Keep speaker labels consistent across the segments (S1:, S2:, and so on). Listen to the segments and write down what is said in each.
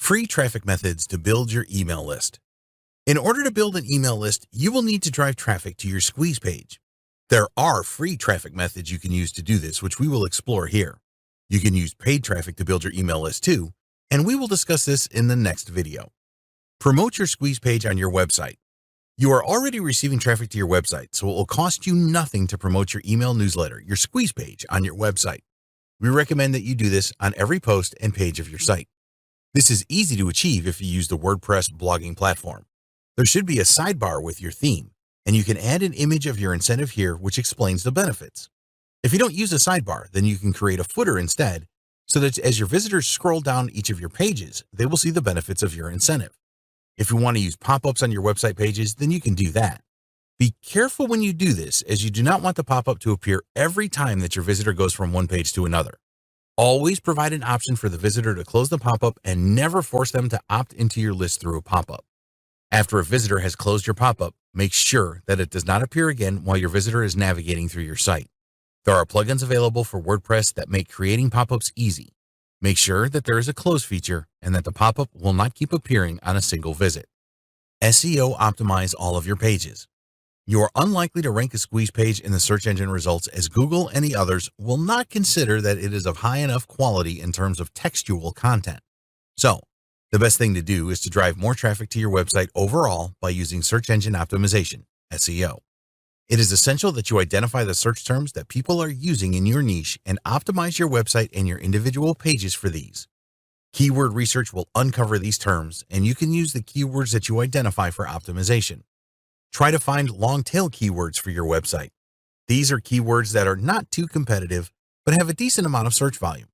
S1: Free traffic methods to build your email list. In order to build an email list, you will need to drive traffic to your squeeze page. There are free traffic methods you can use to do this, which we will explore here. You can use paid traffic to build your email list too, and we will discuss this in the next video. Promote your squeeze page on your website. You are already receiving traffic to your website, so it will cost you nothing to promote your email newsletter, your squeeze page, on your website. We recommend that you do this on every post and page of your site. This is easy to achieve if you use the WordPress blogging platform. There should be a sidebar with your theme, and you can add an image of your incentive here which explains the benefits. If you don't use a sidebar, then you can create a footer instead, so that as your visitors scroll down each of your pages, they will see the benefits of your incentive. If you want to use pop-ups on your website pages, then you can do that. Be careful when you do this, as you do not want the pop-up to appear every time that your visitor goes from one page to another. Always provide an option for the visitor to close the pop-up and never force them to opt into your list through a pop-up. After a visitor has closed your pop-up, make sure that it does not appear again while your visitor is navigating through your site. There are plugins available for WordPress that make creating pop-ups easy. Make sure that there is a close feature and that the pop-up will not keep appearing on a single visit. SEO optimize all of your pages. You are unlikely to rank a squeeze page in the search engine results, as Google and the others will not consider that it is of high enough quality in terms of textual content. So, the best thing to do is to drive more traffic to your website overall by using search engine optimization, SEO. It is essential that you identify the search terms that people are using in your niche and optimize your website and your individual pages for these. Keyword research will uncover these terms, and you can use the keywords that you identify for optimization. Try to find long-tail keywords for your website. These are keywords that are not too competitive, but have a decent amount of search volume.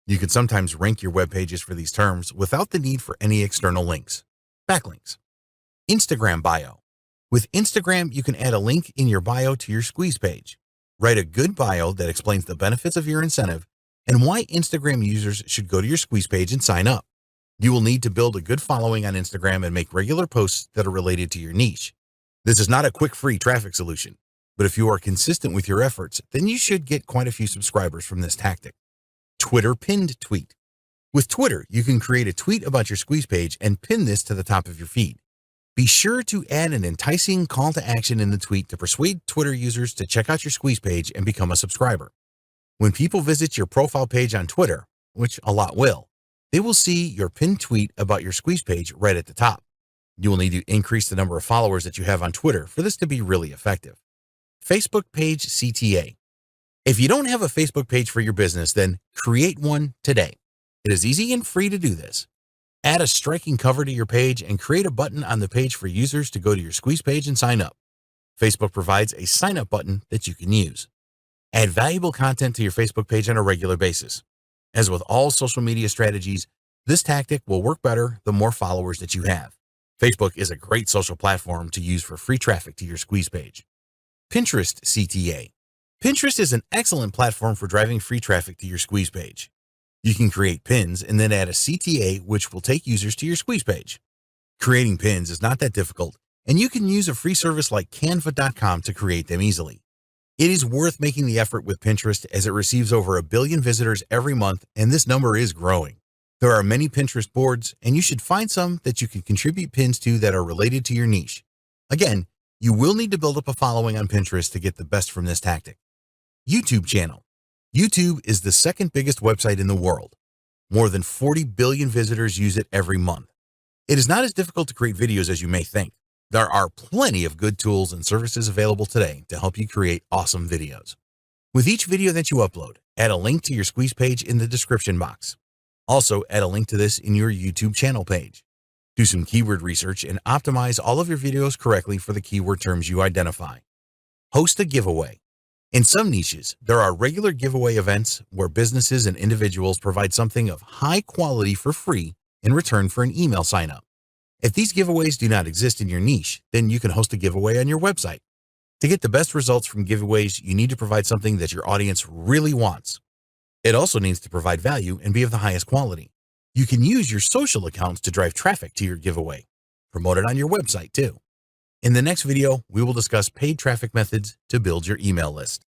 S1: You can sometimes rank your web pages for these terms without the need for any external links. Backlinks. Instagram bio. With Instagram, you can add a link in your bio to your squeeze page. Write a good bio that explains the benefits of your incentive and why Instagram users should go to your squeeze page and sign up. You will need to build a good following on Instagram and make regular posts that are related to your niche. This is not a quick free traffic solution, but if you are consistent with your efforts, then you should get quite a few subscribers from this tactic. Twitter pinned tweet. With Twitter, you can create a tweet about your squeeze page and pin this to the top of your feed. Be sure to add an enticing call to action in the tweet to persuade Twitter users to check out your squeeze page and become a subscriber. When people visit your profile page on Twitter, which a lot will, they will see your pinned tweet about your squeeze page right at the top. You will need to increase the number of followers that you have on Twitter for this to be really effective. Facebook page CTA. If you don't have a Facebook page for your business, then create one today. It is easy and free to do this. Add a striking cover to your page and create a button on the page for users to go to your squeeze page and sign up. Facebook provides a sign up button that you can use. Add valuable content to your Facebook page on a regular basis. As with all social media strategies, this tactic will work better the more followers that you have. Facebook is a great social platform to use for free traffic to your squeeze page. Pinterest CTA. Pinterest is an excellent platform for driving free traffic to your squeeze page. You can create pins and then add a CTA which will take users to your squeeze page. Creating pins is not that difficult, and you can use a free service like canva.com to create them easily. It is worth making the effort with Pinterest, as it receives over 1 billion visitors every month, and this number is growing. There are many Pinterest boards, and you should find some that you can contribute pins to that are related to your niche. Again, you will need to build up a following on Pinterest to get the best from this tactic. YouTube channel. YouTube is the second biggest website in the world. More than 40 billion visitors use it every month. It is not as difficult to create videos as you may think. There are plenty of good tools and services available today to help you create awesome videos. With each video that you upload, add a link to your squeeze page in the description box. Also, add a link to this in your YouTube channel page. Do some keyword research and optimize all of your videos correctly for the keyword terms you identify. Host a giveaway. In some niches, there are regular giveaway events where businesses and individuals provide something of high quality for free in return for an email sign-up. If these giveaways do not exist in your niche, then you can host a giveaway on your website. To get the best results from giveaways, you need to provide something that your audience really wants. It also needs to provide value and be of the highest quality. You can use your social accounts to drive traffic to your giveaway. Promote it on your website too. In the next video, we will discuss paid traffic methods to build your email list.